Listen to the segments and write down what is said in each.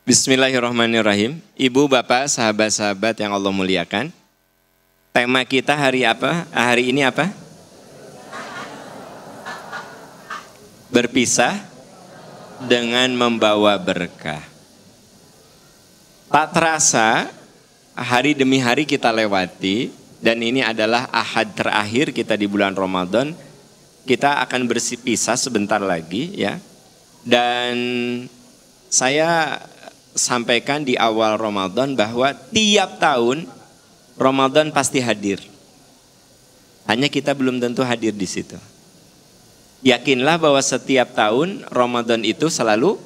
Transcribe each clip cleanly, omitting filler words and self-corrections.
Bismillahirrahmanirrahim. Ibu, bapak, sahabat-sahabat yang Allah muliakan. Tema kita hari apa? Hari ini apa? Berpisah dengan membawa berkah. Tak terasa hari demi hari kita lewati, dan ini adalah ahad terakhir kita di bulan Ramadan. Kita akan berpisah sebentar lagi ya. Dan saya sampaikan di awal Ramadan bahwa tiap tahun Ramadan pasti hadir. Hanya kita belum tentu hadir di situ. Yakinlah bahwa setiap tahun Ramadan itu selalu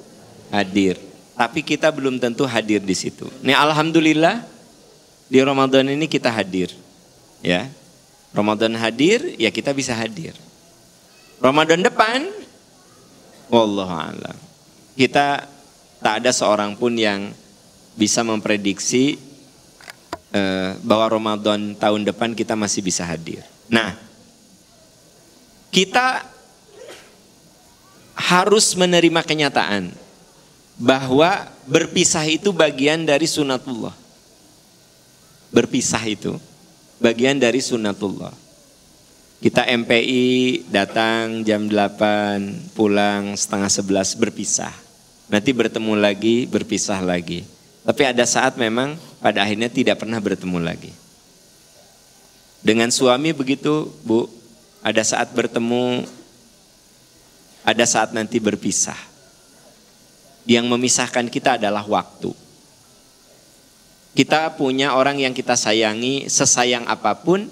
hadir. Tapi kita belum tentu hadir di situ. Nih alhamdulillah di Ramadan ini kita hadir. Ya. Ramadan hadir, ya kita bisa hadir. Ramadan depan, wallahu a'lam. Kita tak ada seorang pun yang bisa memprediksi bahwa Ramadan tahun depan kita masih bisa hadir. Nah, kita harus menerima kenyataan bahwa berpisah itu bagian dari sunatullah. Berpisah itu bagian dari sunatullah. Kita MPI datang jam 8, pulang setengah 11 berpisah. Nanti bertemu lagi, berpisah lagi. Tapi ada saat memang pada akhirnya tidak pernah bertemu lagi. Dengan suami begitu, Bu, ada saat bertemu, ada saat nanti berpisah. Yang memisahkan kita adalah waktu. Kita punya orang yang kita sayangi, sesayang apapun,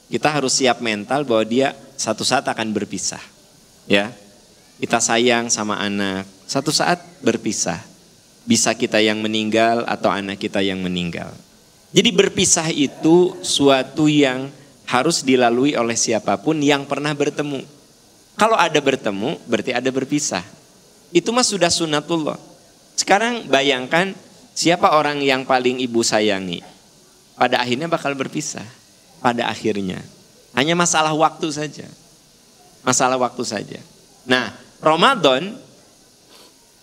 kita harus siap mental bahwa dia satu saat akan berpisah. Ya, kita sayang sama anak, satu saat berpisah. Bisa kita yang meninggal atau anak kita yang meninggal. Jadi berpisah itu suatu yang harus dilalui oleh siapapun yang pernah bertemu. Kalau ada bertemu berarti ada berpisah. Itu mah sudah sunatullah. Sekarang bayangkan siapa orang yang paling ibu sayangi. Pada akhirnya bakal berpisah. Pada akhirnya. Hanya masalah waktu saja. Masalah waktu saja. Nah, Ramadan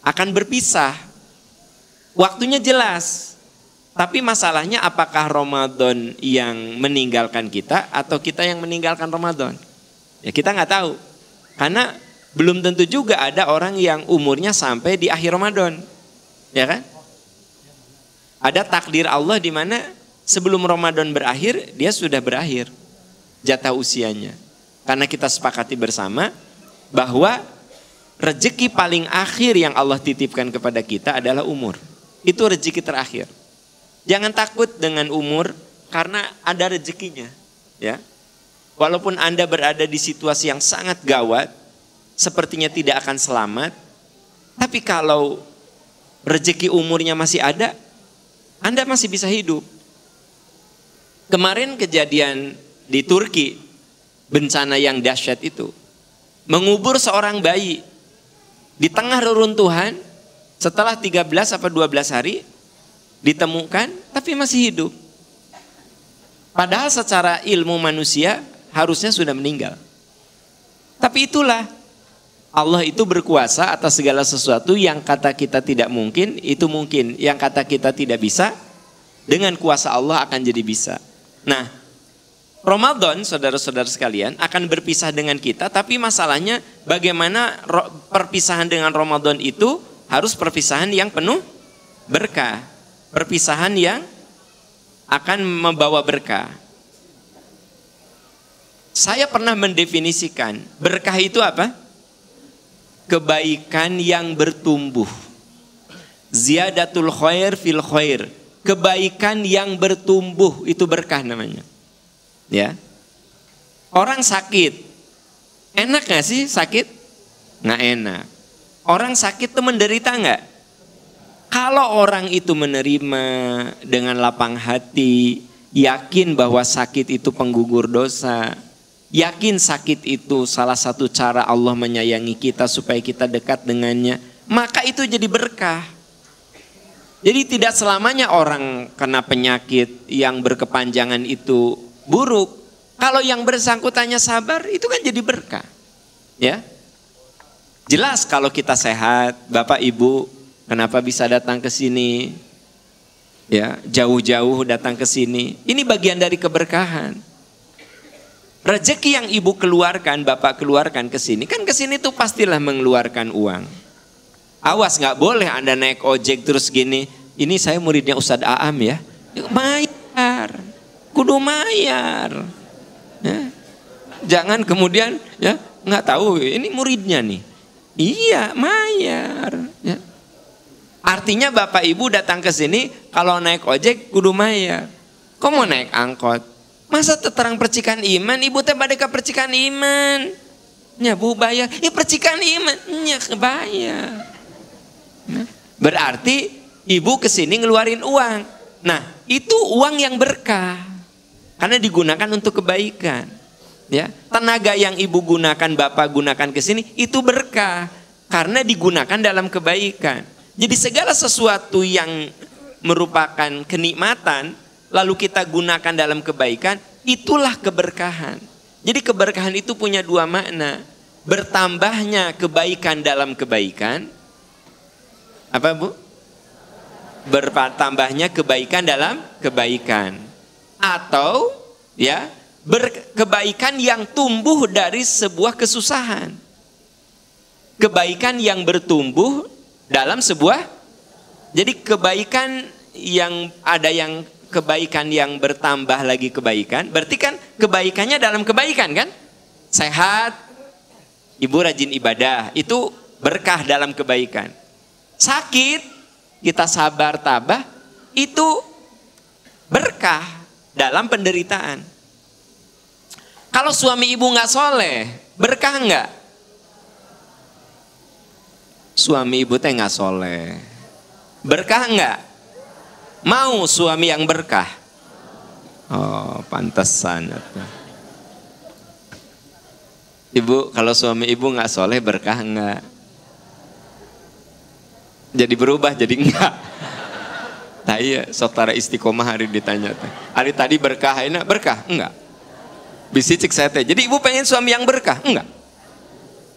akan berpisah. Waktunya jelas. Tapi masalahnya apakah Ramadan yang meninggalkan kita atau kita yang meninggalkan Ramadan? Ya kita nggak tahu. Karena belum tentu juga ada orang yang umurnya sampai di akhir Ramadan. Ya kan? Ada takdir Allah di mana sebelum Ramadan berakhir dia sudah berakhir jatah usianya. Karena kita sepakati bersama bahwa rezeki paling akhir yang Allah titipkan kepada kita adalah umur. Itu rezeki terakhir. Jangan takut dengan umur karena ada rezekinya. Ya. Walaupun Anda berada di situasi yang sangat gawat, sepertinya tidak akan selamat. Tapi kalau rezeki umurnya masih ada, Anda masih bisa hidup. Kemarin kejadian di Turki, bencana yang dahsyat itu. Mengubur seorang bayi. Di tengah reruntuhan, setelah 13 atau 12 hari, ditemukan tapi masih hidup. Padahal secara ilmu manusia harusnya sudah meninggal. Tapi itulah, Allah itu berkuasa atas segala sesuatu yang kata kita tidak mungkin, itu mungkin. Yang kata kita tidak bisa, dengan kuasa Allah akan jadi bisa. Nah, Ramadan, saudara-saudara sekalian, akan berpisah dengan kita, tapi masalahnya bagaimana perpisahan dengan Ramadan itu harus perpisahan yang penuh berkah. Perpisahan yang akan membawa berkah. Saya pernah mendefinisikan, berkah itu apa? Kebaikan yang bertumbuh. Ziyadatul khair fil khair. Kebaikan yang bertumbuh, itu berkah namanya. Ya, orang sakit, enak gak sih sakit? Nggak enak. Orang sakit itu menderita nggak? Kalau orang itu menerima dengan lapang hati, yakin bahwa sakit itu penggugur dosa, yakin sakit itu salah satu cara Allah menyayangi kita supaya kita dekat dengannya, maka itu jadi berkah. Jadi tidak selamanya orang kena penyakit yang berkepanjangan itu buruk. Kalau yang bersangkutannya sabar, itu kan jadi berkah. Ya. Jelas kalau kita sehat, Bapak Ibu Kenapa bisa datang ke sini? Ya, jauh-jauh datang ke sini. Ini bagian dari keberkahan. Rezeki yang ibu keluarkan, bapak keluarkan ke sini, kan ke sini tuh pastilah mengeluarkan uang. Awas, nggak boleh Anda naik ojek terus gini. Ini saya muridnya Ustadz Aam ya. Mayar, kudu mayar. Ya. Jangan kemudian ya nggak tahu ini muridnya nih. Iya, mayar. Ya. Artinya bapak ibu datang ke sini kalau naik ojek kudu mayar. Kok mau naik angkot? Masa terang percikan iman, ibu teh bade ka percikan iman. Nya bu bayar, percikan iman, nya kebayar. Nah, berarti ibu ke sini ngeluarin uang. Nah, itu uang yang berkah. Karena digunakan untuk kebaikan. Ya, tenaga yang ibu gunakan, bapak gunakan ke sini itu berkah karena digunakan dalam kebaikan. Jadi segala sesuatu yang merupakan kenikmatan lalu kita gunakan dalam kebaikan, itulah keberkahan. Jadi keberkahan itu punya dua makna. Bertambahnya kebaikan dalam kebaikan. Apa Bu? Bertambahnya kebaikan dalam kebaikan. Atau ya, kebaikan yang tumbuh dari sebuah kesusahan. Kebaikan yang bertumbuh dalam sebuah, jadi kebaikan yang ada yang kebaikan yang bertambah lagi kebaikan, berarti kan kebaikannya dalam kebaikan kan? Sehat, ibu rajin ibadah, itu berkah dalam kebaikan. Sakit, kita sabar tabah, itu berkah dalam penderitaan. Kalau suami ibu nggak soleh, berkah nggak? Suami ibu teh nggak soleh, berkah nggak? Mau suami yang berkah? Oh, pantesan. Ibu, kalau suami ibu nggak soleh, berkah nggak? Jadi berubah, jadi enggak. Nah iya, saudara istiqomah hari ditanya. Hari tadi berkah, enak berkah? Enggak. Bisi cik saya teh. Jadi ibu pengen suami yang berkah? Enggak.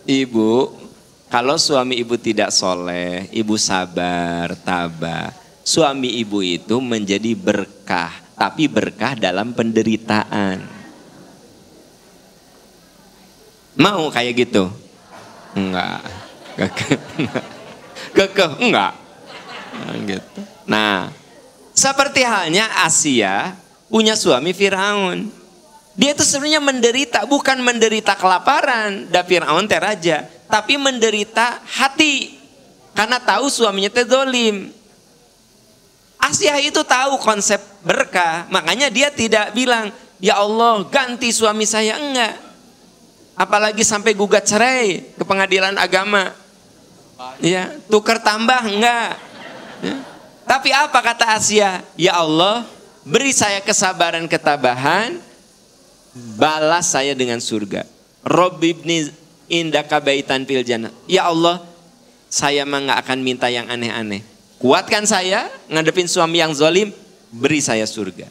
Ibu, kalau suami ibu tidak soleh, ibu sabar, tabah. Suami ibu itu menjadi berkah, tapi berkah dalam penderitaan. Mau kayak gitu? Enggak. Kekeh? Enggak. Gitu. Nah, seperti halnya Asia punya suami Firaun. Dia itu sebenarnya menderita, bukan menderita kelaparan, da Firaun teh raja, tapi menderita hati karena tahu suaminya teh zalim. Asia itu tahu konsep berkah, makanya dia tidak bilang, ya Allah ganti suami saya, enggak. Apalagi sampai gugat cerai ke pengadilan agama. Ya, tukar tambah, enggak. Ya. Tapi apa kata Asia? Ya Allah, beri saya kesabaran ketabahan, balas saya dengan surga. Robbibni indaka baitan fil jannah. Ya Allah, saya mah enggak akan minta yang aneh-aneh. Kuatkan saya, ngadepin suami yang zalim, beri saya surga.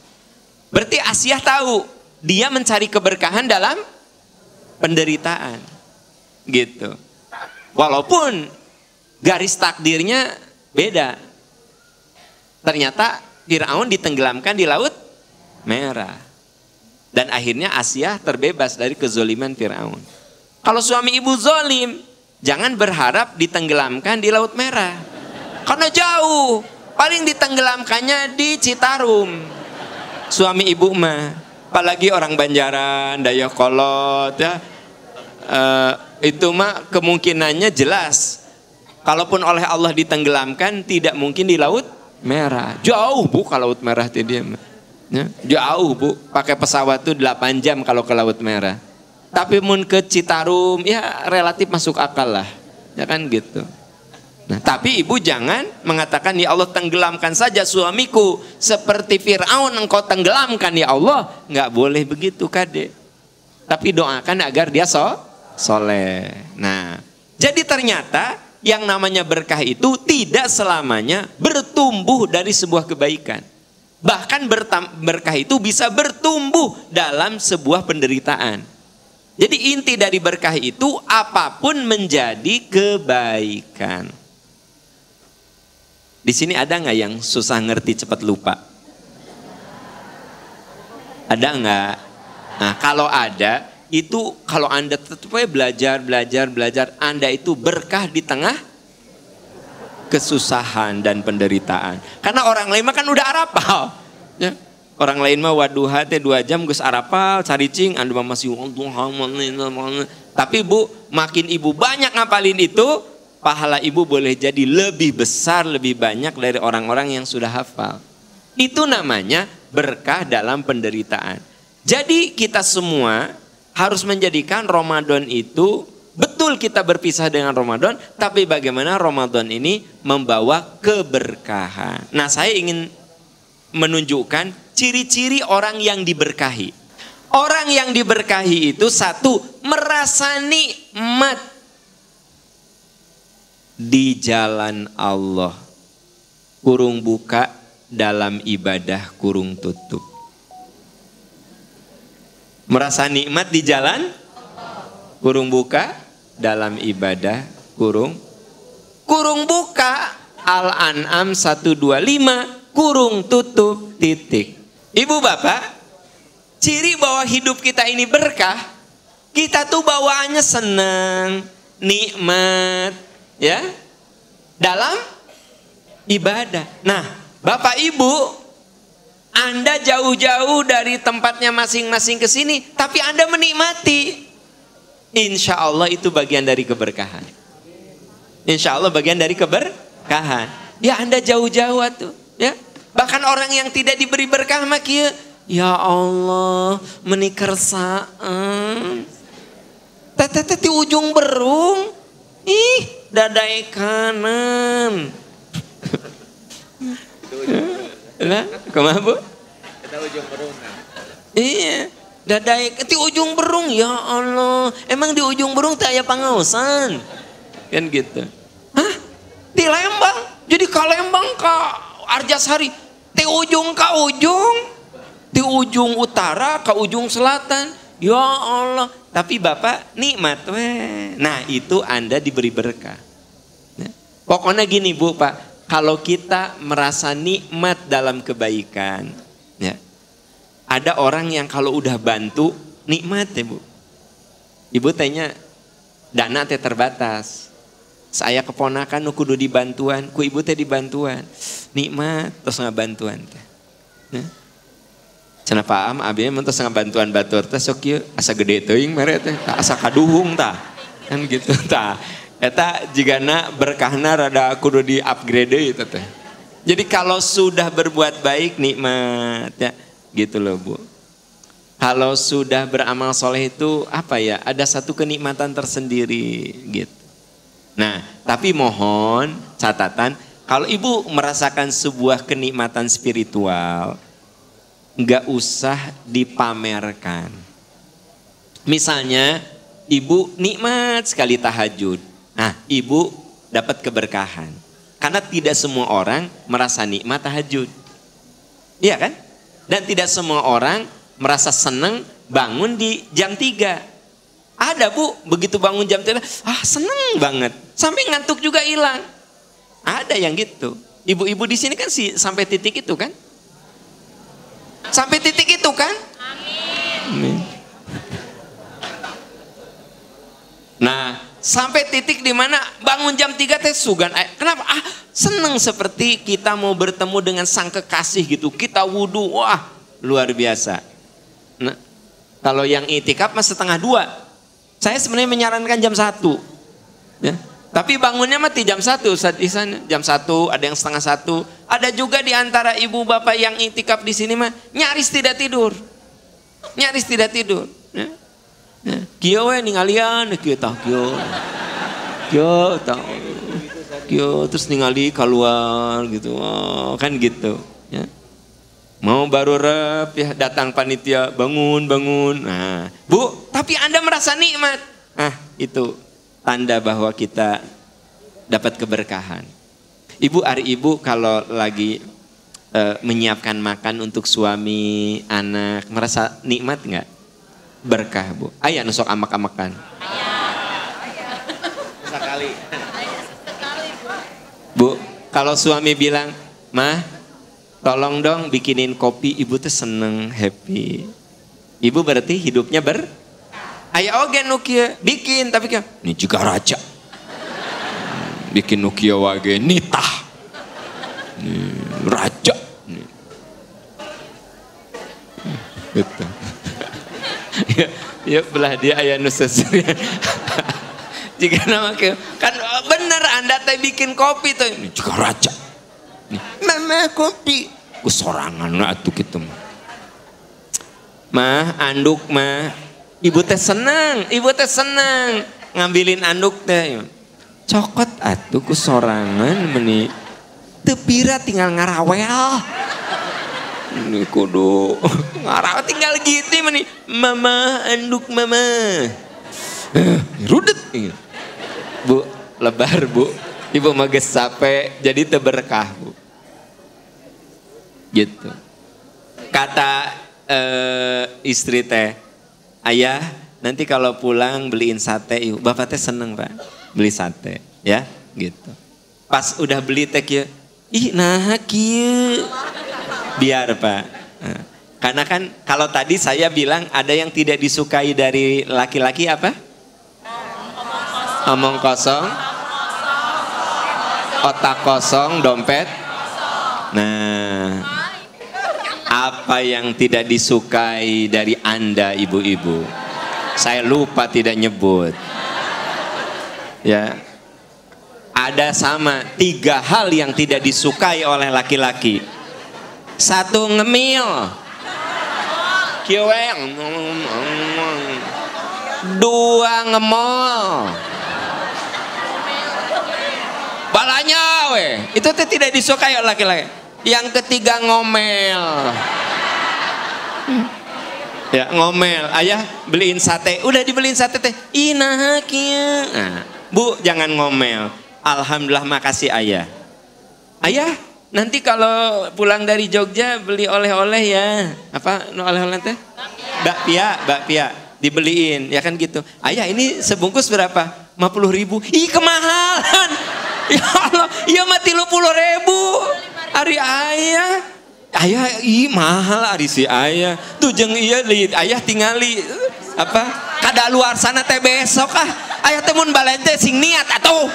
Berarti Asia tahu, dia mencari keberkahan dalam penderitaan. Gitu. Walaupun garis takdirnya beda. Ternyata Firaun ditenggelamkan di Laut Merah. Dan akhirnya Asia terbebas dari kezoliman Firaun. Kalau suami ibu zalim, jangan berharap ditenggelamkan di Laut Merah. Karena jauh, paling ditenggelamkannya di Citarum. Suami ibu mah, apalagi orang Banjaran, Dayakolot, ya, itu mah kemungkinannya jelas. Kalaupun oleh Allah ditenggelamkan, tidak mungkin di Laut Merah. Jauh bu, ke Laut Merah dia mah. Ya, jauh bu, pakai pesawat tuh 8 jam kalau ke Laut Merah. Tapi mun ke Citarum, ya relatif masuk akal lah, ya kan gitu. Nah, tapi ibu jangan mengatakan ya Allah tenggelamkan saja suamiku seperti Firaun engkau tenggelamkan ya Allah. Nggak boleh begitu kade. Tapi doakan agar dia soleh. Nah, jadi ternyata yang namanya berkah itu tidak selamanya bertumbuh dari sebuah kebaikan. Bahkan berkah itu bisa bertumbuh dalam sebuah penderitaan. Jadi inti dari berkah itu apapun menjadi kebaikan. Di sini ada nggak yang susah ngerti cepat lupa? Ada nggak? Nah kalau ada, itu kalau Anda tetap belajar, Anda itu berkah di tengah kesusahan dan penderitaan. Karena orang lain mah kan udah arapal. Ya. Orang lain mah waduha teh 2 jam geus arapal, caricing, Anda mah masih tapi Bu, makin Ibu banyak ngapalin itu, pahala Ibu boleh jadi lebih besar, lebih banyak dari orang-orang yang sudah hafal. Itu namanya berkah dalam penderitaan. Jadi kita semua harus menjadikan Ramadan itu, betul kita berpisah dengan Ramadan, tapi bagaimana Ramadan ini membawa keberkahan. Nah saya ingin menunjukkan ciri-ciri orang yang diberkahi. Orang yang diberkahi itu satu, merasa nikmat di jalan Allah. Kurung buka dalam ibadah kurung tutup. Merasa nikmat di jalan, kurung buka dalam ibadah kurung buka. Al-An'am 125 kurung tutup titik. Ibu bapak, ciri bahwa hidup kita ini berkah, kita tuh bawaannya senang, nikmat, ya, dalam ibadah. Nah, bapak ibu, Anda jauh-jauh dari tempatnya masing-masing ke sini, tapi Anda menikmati. Insya Allah itu bagian dari keberkahan. Insya Allah bagian dari keberkahan. Ya Anda jauh-jauh tuh, ya. Bahkan orang yang tidak diberi berkah makia, ya Allah menikersaan. Teteh di ujung berung, ih dadai kanan. Lah, kumaha Bu? Kita ujung berung. Iya, dadai di ujung berung, ya Allah. Emang di ujung berung teh aya pangausan. Kan gitu. Hah? Di Lembang. Jadi ka Lembang ka Arjasari, di ujung ka ujung. Di ujung utara ka ujung selatan. Ya Allah, tapi Bapak nikmat weh. Nah, itu Anda diberi berkah. Nah, pokoknya gini Bu, Pak. Kalau kita merasa nikmat dalam kebaikan, ya, ada orang yang kalau udah bantu nikmat ya Bu. Ibu tanya, dana teh terbatas. Saya keponakan nu kudu dibantuan, ku ibu teh dibantuan. Nikmat terus ngabantuan teh. Ya. Cenah paam abi mah terus ngabantuan batur teh sok kieu asa gede teuing mere teh, asa kaduhung tah. Kan gitu tah. Eta jigana berkahna rada kudu di-upgrade deui teh. Jadi kalau sudah berbuat baik nikmat ya, gitu loh Bu. Kalau sudah beramal soleh itu apa ya? Ada satu kenikmatan tersendiri gitu. Nah, tapi mohon catatan, kalau ibu merasakan sebuah kenikmatan spiritual, nggak usah dipamerkan. Misalnya, ibu nikmat sekali tahajud. Nah, ibu dapat keberkahan. Karena tidak semua orang merasa nikmat tahajud. Iya kan? Dan tidak semua orang merasa senang bangun di jam 3. Ada Bu, begitu bangun jam 3, seneng banget. Sampai ngantuk juga hilang. Ada yang gitu. Ibu-ibu di sini kan sampai titik itu kan? Sampai titik itu kan? Amin. Nah, sampai titik di mana bangun jam 3 teh sugan. Kenapa? Seneng seperti kita mau bertemu dengan sang kekasih gitu. Kita wudhu, wah luar biasa. Nah, kalau yang itikaf mas 1:30. Saya sebenarnya menyarankan jam 1. Ya. Tapi bangunnya mati jam 1 saat di sana. Jam 1, ada yang 1:30. Ada juga di antara ibu bapak yang itikaf di sini mah nyaris tidak tidur. Nyaris tidak tidur. Ya. Ya. Kieu we ningalian kieu tah kieu. Kieu tah. Kieu terus ningali keluar gitu. Oh, kan gitu, ya. Mau baru rep ya datang panitia bangun. Nah, Bu, tapi Anda merasa nikmat. Nah, itu tanda bahwa kita dapat keberkahan. Ibu, hari ibu kalau lagi menyiapkan makan untuk suami, anak, merasa nikmat nggak? Berkah Bu. Ayah nusok amak-amakan. Sekali. Bu, Kalau suami bilang, "Mah, tolong dong bikinin kopi," ibu tuh seneng, happy. Ibu berarti hidupnya aya oge nu kieu, bikin tapi kan ini juga raja. Bikin nu kieu wage nitah. Raja. Gitu. Ya belah dia aya nu seserian. Jika nama kan bener Anda teh bikin kopi tuh ini juga raja. Mama kopi. Ku sorangan atuh kitu mah. Mah, anduk mah. Ibu teh senang ngambilin anduk teh. Cokot atuh ku sorangan meuni. Teu pira tinggal ngarawel. Ini kudu ngarawel tinggal gitu meuni. Mama, anduk mama. Rudet. Bu, lebar bu. Ibu mah geus sape jadi teu berkah bu. Gitu. Kata istri teh, "Ayah, nanti kalau pulang beliin sate yuk." Bapak teh seneng Pak, beli sate, ya, gitu. Pas udah beli teh kieu, "Ih, nah kieu." Biar Pak. Nah, karena kan kalau tadi saya bilang ada yang tidak disukai dari laki-laki apa? Omong kosong, otak kosong, dompet. Nah, apa yang tidak disukai dari Anda ibu-ibu? Saya lupa tidak nyebut. Ya, ada sama 3 hal yang tidak disukai oleh laki-laki. 1, ngemil. Kiweng. 2, ngemol. Balanya itu tuh tidak disukai oleh laki-laki. Yang ketiga, ngomel. Ya, ngomel. "Ayah, beliin sate." Udah dibeliin sate teh. "Ih, nah kieu." Nah, Bu, jangan ngomel. "Alhamdulillah, makasih Ayah." "Ayah, nanti kalau pulang dari Jogja beli oleh-oleh ya." Apa oleh-oleh teh? Bakpia. Dibeliin, ya kan gitu. "Ayah, ini sebungkus berapa?" 50.000. "Ih, kemahalan." Ya Allah, iya mah 30.000. Ari ayah mahal ari si ayah. Tuh jeung ieu ayah tingali apa? Kadaluar sana teh besok Ayah teh mun balen teh sing niat atuh.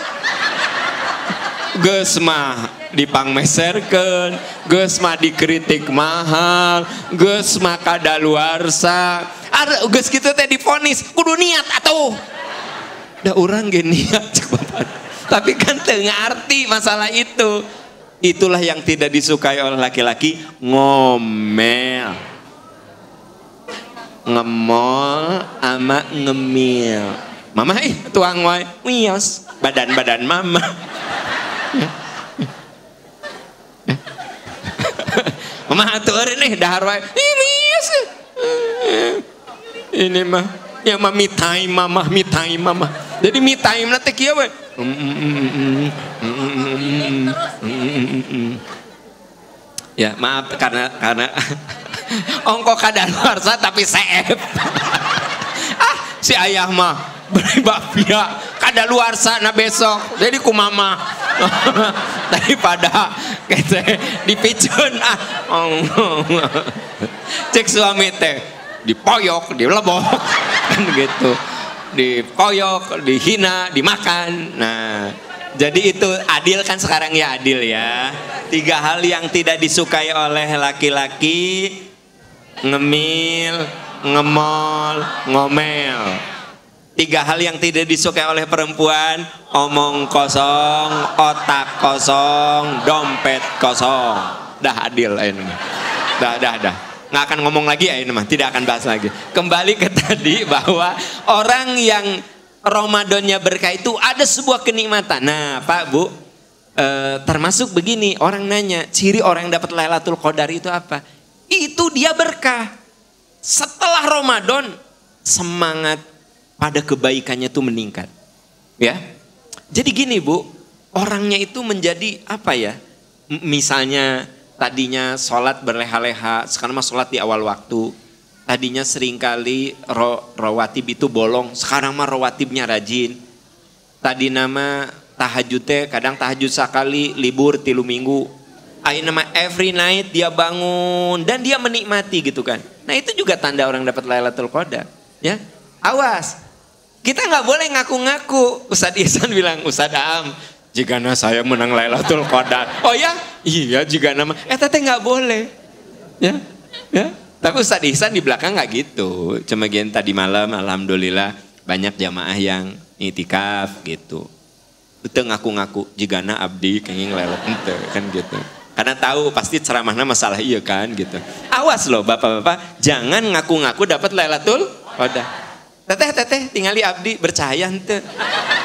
Geus mah dipangmeserkeun, geus mah dikritik mahal, geus mah kadaluarsa. Geus kitu teh divonis kudu niat atuh. Da urang ge niat cek Bapak. Tapi kan teu ngarti masalah itu. Itulah yang tidak disukai oleh laki-laki, ngomel. Ngemol ama ngemil. "Mama tuang wae." "Wios, badan-badan mama." "Mama atueureun dahar wae." "Wios." Ini mah ya mah me time mama. Jadi me time na teh kieu we. Ya maaf karena ongko kadaluarsa tapi seep. Si ayah mah beli bakpia kadaluarsa na besok jadi ku mama. Daripada kete dipiceun cek suami teh dipoyok, dilebok kan gitu. Dipoyok, dihina, dimakan. Nah, jadi itu adil kan sekarang ya, adil ya. 3 hal yang tidak disukai oleh laki-laki, ngemil, ngemol, ngomel. 3 hal yang tidak disukai oleh perempuan, omong kosong, otak kosong, dompet kosong. Dah adil ini. Dah. Nggak akan ngomong lagi ya ini mah, tidak akan bahas lagi. Kembali ke tadi bahwa orang yang Ramadannya berkah itu ada sebuah kenikmatan. Nah Pak Bu, termasuk begini, orang nanya ciri orang yang dapat Lailatul Qadar itu apa? Itu dia berkah. Setelah Ramadan semangat pada kebaikannya itu meningkat. Ya, jadi gini Bu, orangnya itu menjadi apa ya? Misalnya tadinya sholat berleha-leha, sekarang mah sholat di awal waktu. Tadinya seringkali rawatib itu bolong, sekarang mah rawatibnya rajin. tahajud teh kadang tahajud sekali, libur 3 minggu. Nama every night dia bangun dan dia menikmati gitu kan. Nah itu juga tanda orang dapat Lailatul Qadar. Ya, awas. Kita nggak boleh ngaku-ngaku. Ustadz Ihsan bilang, Ustadz Am, jika saya menang Lailatul Qadar. Oh ya, iya jika nama. Teteh nggak boleh. Ya, ya. Tapi Ustadz Ihsan di belakang nggak gitu. Cuma gini tadi malam, alhamdulillah banyak jamaah yang itikaf gitu. Itu ngaku-ngaku, jika abdi kenging Lailatul kan gitu. Karena tahu pasti ceramahnya masalah iya kan gitu. Awas loh bapak-bapak, jangan ngaku-ngaku dapat Lailatul Qadar. Teteh tinggali abdi bercahaya ente.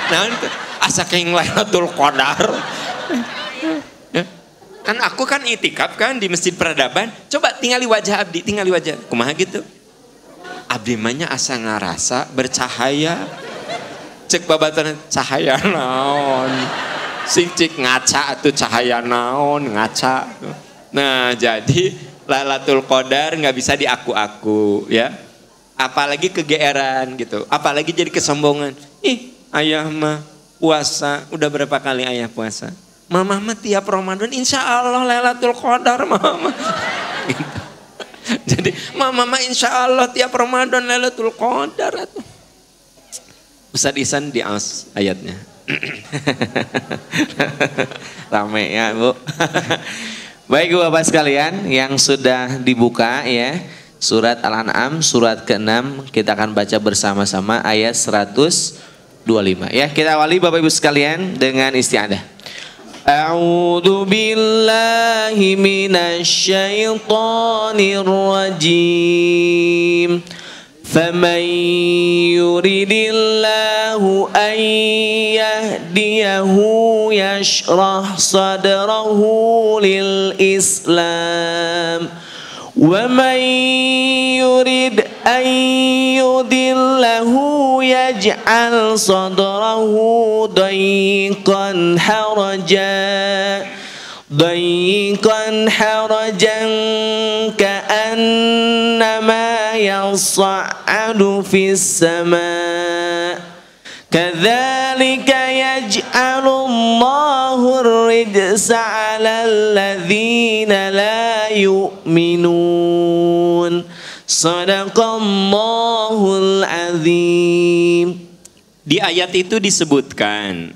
Nah ente asa keng Lailatul Qadar. Ya. Kan aku kan itikaf kan di Masjid Peradaban. Coba tinggali wajah abdi, tinggali wajah. Kumaha gitu? Abdi manya asa ngarasa bercahaya. Cek babatan cahaya naon. Sing cik ngaca tuh cahaya naon ngaca. Nah jadi Lailatul Qadar nggak bisa diaku-aku ya. Apalagi kegeeran gitu. Apalagi jadi kesombongan. Ayah mah puasa udah berapa kali ayah puasa? Mama mah tiap Ramadan insya Allah Lailatul Qadar mama. Gitu. Jadi mama mah insya Allah tiap Ramadan Lailatul Qadar. Ustadz Ihsan di aus ayatnya. Rame ya Bu. Baik Bapak sekalian yang sudah dibuka ya surat Al-An'am surat ke-6 kita akan baca bersama-sama ayat 125 ya. Kita awali Bapak Ibu sekalian dengan isti'adzah. A'udzu billahi minasy syaithanir rajim. فَمَنْ يُرِدِ اللَّهُ أَنْ يَهْدِيَهُ يَشْرَحْ صَدْرَهُ لِلْإِسْلَامِ وَمَنْ يُرِدْ أَنْ يُضِلَّهُ يَجْعَلْ صَدْرَهُ ضيقا حرجا كأنما يصعد في السماء كذلك يجعل الله الرجس على الذين لا يؤمنون صدق الله العظيم. Di ayat itu disebutkan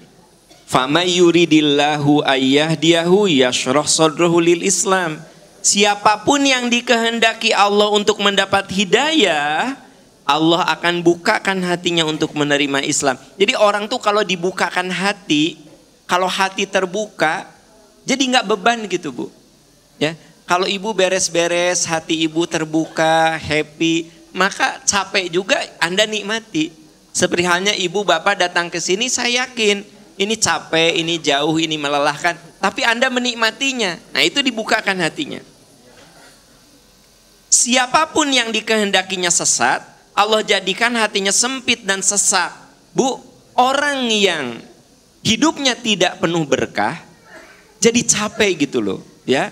Fama yuridillahu ayyahdiyahu yashrah sadrahu lil Islam. Siapapun yang dikehendaki Allah untuk mendapat hidayah, Allah akan bukakan hatinya untuk menerima Islam. Jadi orang tuh kalau dibukakan hati, kalau hati terbuka, jadi nggak beban gitu Bu. Ya, kalau ibu beres-beres, hati ibu terbuka, happy, maka capek juga Anda nikmati. Seperti halnya ibu bapak datang ke sini, saya yakin ini capek, ini jauh, ini melelahkan. Tapi Anda menikmatinya. Nah itu dibukakan hatinya. Siapapun yang dikehendakinya sesat, Allah jadikan hatinya sempit dan sesak. Bu, orang yang hidupnya tidak penuh berkah, jadi capek gitu loh. Ya,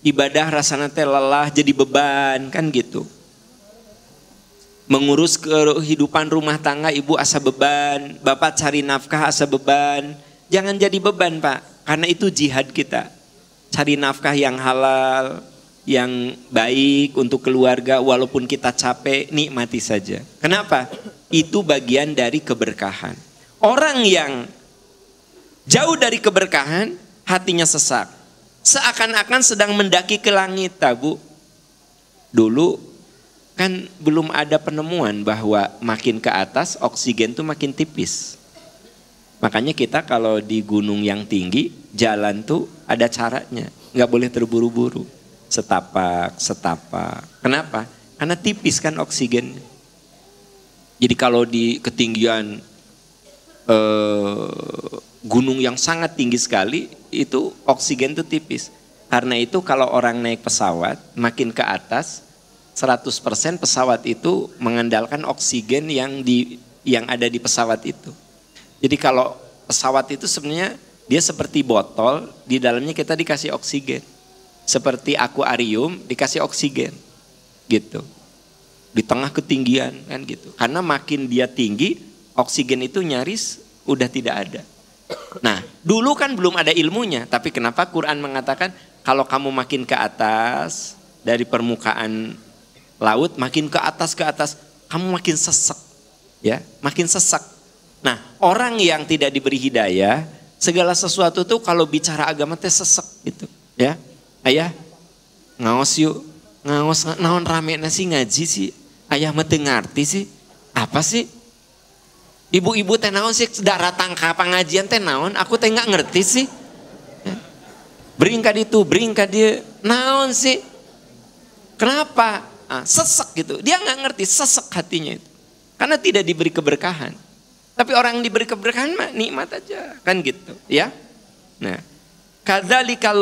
ibadah rasanya lelah, jadi beban kan gitu. Mengurus kehidupan rumah tangga ibu asa beban, bapak cari nafkah asa beban. Jangan jadi beban Pak, karena itu jihad kita. Cari nafkah yang halal, yang baik untuk keluarga, walaupun kita capek, nikmati saja. Kenapa? Itu bagian dari keberkahan. Orang yang jauh dari keberkahan, hatinya sesak. Seakan-akan sedang mendaki ke langit, Bu. Dulu kan belum ada penemuan bahwa makin ke atas oksigen tuh makin tipis. Makanya kita kalau di gunung yang tinggi jalan tuh ada caranya, nggak boleh terburu-buru, setapak. Kenapa? Karena tipis kan oksigen. Jadi kalau di ketinggian gunung yang sangat tinggi sekali itu oksigen tuh tipis. Karena itu kalau orang naik pesawat makin ke atas 100% pesawat itu mengandalkan oksigen yang ada di pesawat itu. Jadi kalau pesawat itu sebenarnya dia seperti botol, di dalamnya kita dikasih oksigen. Seperti akuarium dikasih oksigen. Gitu. Di tengah ketinggian kan gitu. Karena makin dia tinggi, oksigen itu nyaris udah tidak ada. Nah, dulu kan belum ada ilmunya, tapi kenapa Quran mengatakan kalau kamu makin ke atas dari permukaan laut, makin ke atas kamu makin sesek, ya, makin sesek. Nah, orang yang tidak diberi hidayah, segala sesuatu tuh kalau bicara agama teh sesek gitu, ya. Ayah, ngaos yuk, ngaos naon rame nasi ngaji sih, ayah mah teu ngarti sih, apa sih? Ibu-ibu teh naon sih datang ka pengajian teh naon, aku teh nggak ngerti sih. Beringkat itu, beringkat dia, naon sih? Kenapa? Sesek gitu. Dia nggak ngerti, sesek hatinya itu. Karena tidak diberi keberkahan. Tapi orang yang diberi keberkahan mah nikmat aja, kan gitu, ya. Nah, kadzalika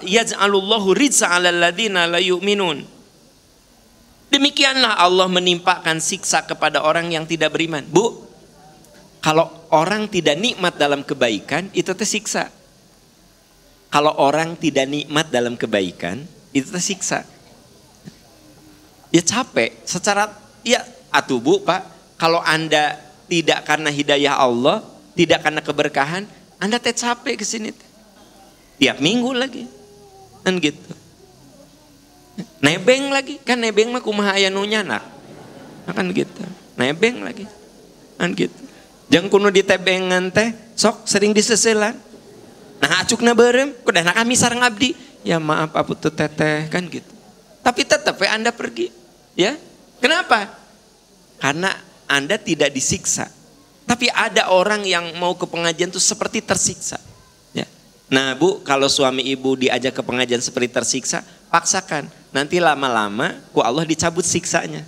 yaj'alullahu rijsa 'alal ladzina la yu'minun. Demikianlah Allah menimpakan siksa kepada orang yang tidak beriman. Bu, kalau orang tidak nikmat dalam kebaikan, itu tersiksa. Kalau orang tidak nikmat dalam kebaikan, itu tersiksa. Ya capek, secara, ya atuh Bu, Pak, kalau Anda tidak karena hidayah Allah, tidak karena keberkahan, Anda teh capek ke sini. Tiap minggu lagi, kan gitu. Nebeng lagi, kan nebeng mah kumaha aya nu nyanak. Kan gitu. Nebeng lagi. Kan gitu. Jeung kuno ditebengan teh sok sering diseselan. Nah acukna beureum, kudu kami sareng abdi. Ya maaf apu teu teteh, kan gitu. Tapi tetap Anda pergi. Ya. Kenapa? Karena Anda tidak disiksa. Tapi ada orang yang mau ke pengajian tuh seperti tersiksa. Ya. Nah Bu, kalau suami ibu diajak ke pengajian seperti tersiksa, paksakan. Nanti lama-lama ku Allah dicabut siksanya.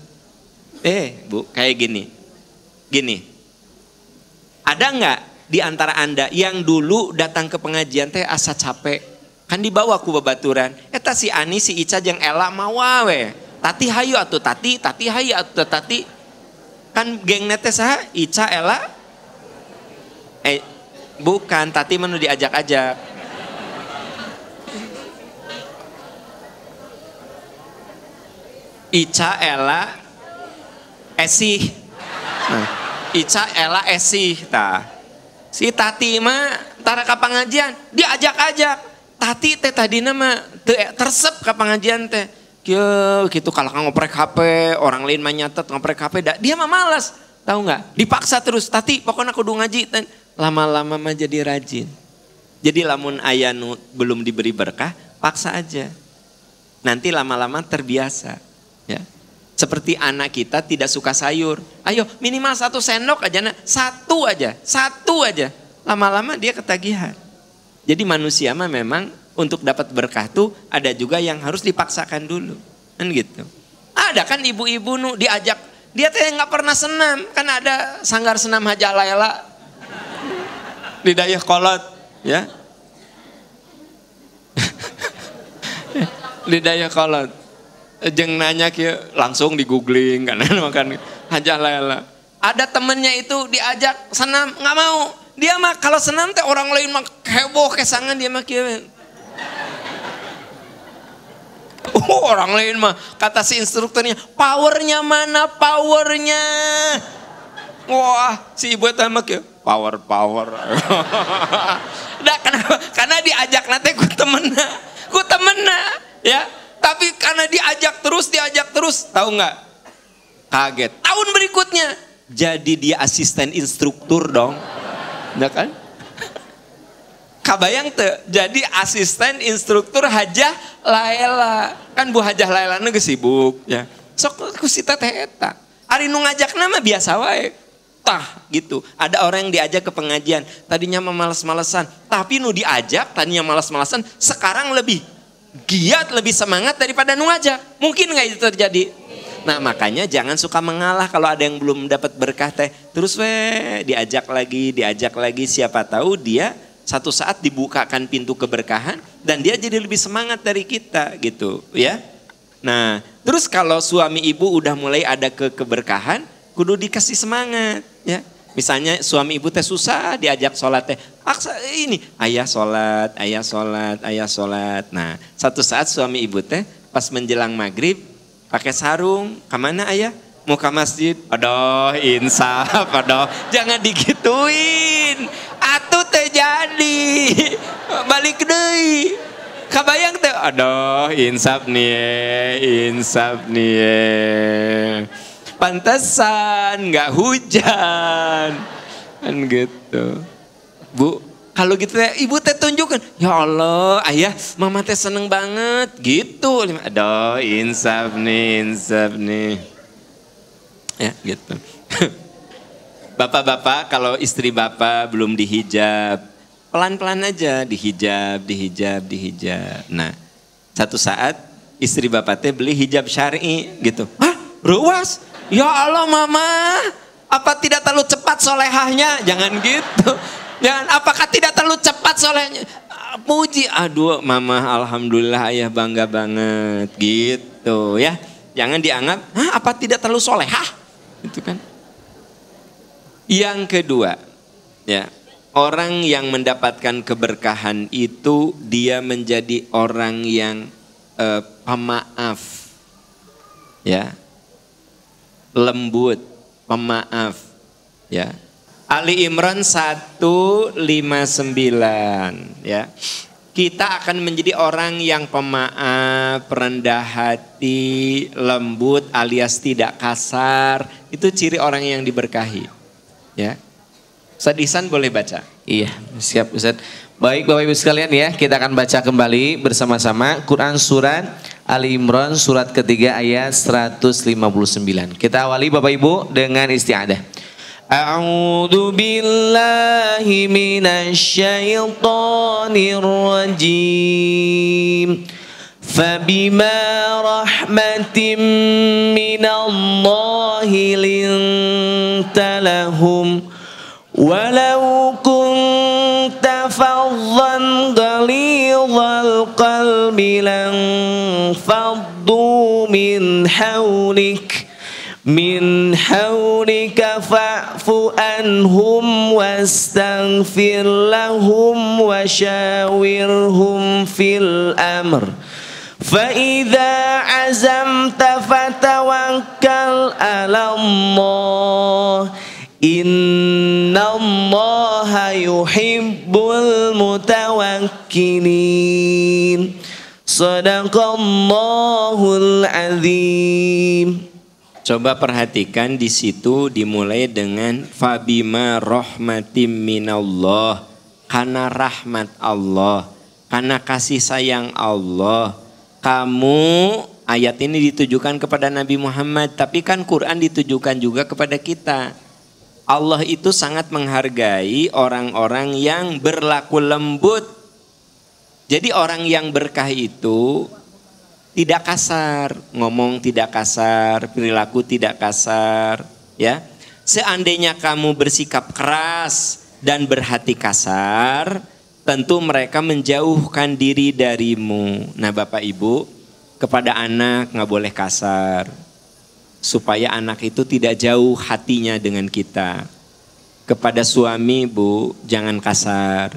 Bu, kayak gini. Gini. Ada nggak di antara Anda yang dulu datang ke pengajian teh asa capek? Kan dibawa ku babaturan. Eta si Ani, si Ica jeung Ela mawa we. Tati hayu atuh tati hayu atuh tati. Kan gengna teh saha? Ica, Ela. Bukan, tati mah nu diajak-ajak. Ica, Ela, Esih. Nah, Ica, Ela, Esih. Tah. Si Tati mah tara ka pengajian diajak-ajak. Tati teh tadina mah tersep ka pengajian teh. Kieu kitu kalau ngoprek HP, orang lain mah nyatet ngoprek HP, dia mah malas. Tahu nggak? Dipaksa terus. Tati pokoknya kudu ngaji. Lama-lama mah jadi rajin. Jadi lamun aya nu belum diberi berkah, paksa aja. Nanti lama-lama terbiasa. Ya. Seperti anak kita tidak suka sayur. Ayo minimal 1 sendok aja, satu aja. Lama-lama dia ketagihan. Jadi manusia mah memang untuk dapat berkah tuh ada juga yang harus dipaksakan dulu. Kan gitu. Ada kan ibu-ibu nu diajak, dia teh nggak pernah senam. Kan ada sanggar senam Haja Laila di Dayakolot, ya. Di Dayakolot. Jeng nanya kieu langsung di googling kan makan Haja Laila. Ada temennya itu diajak senam nggak mau. Dia mah kalau senam teh orang lain mah heboh kesangan dia mah kieu. Orang lain mah kata si instrukturnya, powernya mana powernya? Wah si ibu teh mah kieu power. Dah kenapa? Karena diajak nanti ku temenna, ya. Tapi karena diajak terus, tahu nggak? Kaget. Tahun berikutnya jadi dia asisten instruktur dong, ya kan? Kabayang tuh, jadi asisten instruktur Hajah Laila. Kan Bu Hajah Laila geus sibuk, ya. Sok ku si teteh eta. Ari nu ngajak nama biasa wae. Tah gitu. Ada orang yang diajak ke pengajian, tadinya mah malas-malesan, tapi nu diajak tadinya malas-malesan, sekarang lebih giat, lebih semangat daripada nu ngajak. Mungkin nggak itu terjadi? Nah makanya jangan suka mengalah kalau ada yang belum dapat berkah teh. Terus diajak lagi, siapa tahu dia satu saat dibukakan pintu keberkahan dan dia jadi lebih semangat dari kita gitu, ya. Nah terus kalau suami ibu udah mulai ada keberkahan, kudu dikasih semangat, ya. Misalnya suami ibu teh susah diajak sholat teh, paksa ini ayah sholat. Nah satu saat suami ibu teh pas menjelang maghrib pakai sarung, kemana ayah? Mau ke masjid? Aduh insaf, aduh jangan digituin. jadi. Balik deui. Kabayang teh, aduh insaf nih. Pantesan nggak hujan. Kan gitu. Bu, kalau gitu teh ibu teh tunjukkan, ya Allah, ayah, mama teh seneng banget gitu. Aduh, insaf nih. Ya, gitu. Bapak-bapak, kalau istri bapak belum dihijab, pelan-pelan aja dihijab. Nah, satu saat istri bapak teh beli hijab syar'i gitu. Hah, ruas? Ya Allah mama, apa tidak terlalu cepat solehahnya? Jangan gitu. Jangan, apakah tidak terlalu cepat solehnya? Puji, aduh mama alhamdulillah ayah bangga banget gitu ya. Jangan dianggap, hah, apa tidak terlalu solehah? Itu kan. Yang kedua, ya. Orang yang mendapatkan keberkahan itu dia menjadi orang yang pemaaf, ya, lembut, pemaaf, ya. Ali Imran 159, ya. Kita akan menjadi orang yang pemaaf, rendah hati, lembut alias tidak kasar. Itu ciri orang yang diberkahi, ya. Ustaz Ihsan boleh baca? Iya, siap Ustaz. Baik Bapak Ibu sekalian ya, kita akan baca kembali bersama-sama Quran surat Ali Imran surat ketiga ayat 159. Kita awali Bapak Ibu dengan isti'adah. A'udzu billahi minasyaitonir rajim. Fabima rahmatin minallahi linta lahum walau kunta faddan ghalidhal qalbi lan faddu min hawlika fa'fu anhum wastaghfir lahum wa syawirhum fil amr فَإِذَا عَزَمْتَ فَتَوَكَّلْ عَلَى اللَّهِ Innallaha yuhibbul mutawakkilin. Shadaqallahul azim. Coba perhatikan di situ dimulai dengan fabima rahmatim minallah, karena rahmat Allah, karena kasih sayang Allah. Kamu, ayat ini ditujukan kepada Nabi Muhammad, tapi kan Quran ditujukan juga kepada kita. Allah itu sangat menghargai orang-orang yang berlaku lembut. Jadi orang yang berkah itu tidak kasar, ngomong tidak kasar, perilaku tidak kasar, ya. Seandainya kamu bersikap keras dan berhati kasar, tentu mereka menjauhkan diri darimu. Nah Bapak Ibu, kepada anak nggak boleh kasar, supaya anak itu tidak jauh hatinya dengan kita. Kepada suami ibu jangan kasar,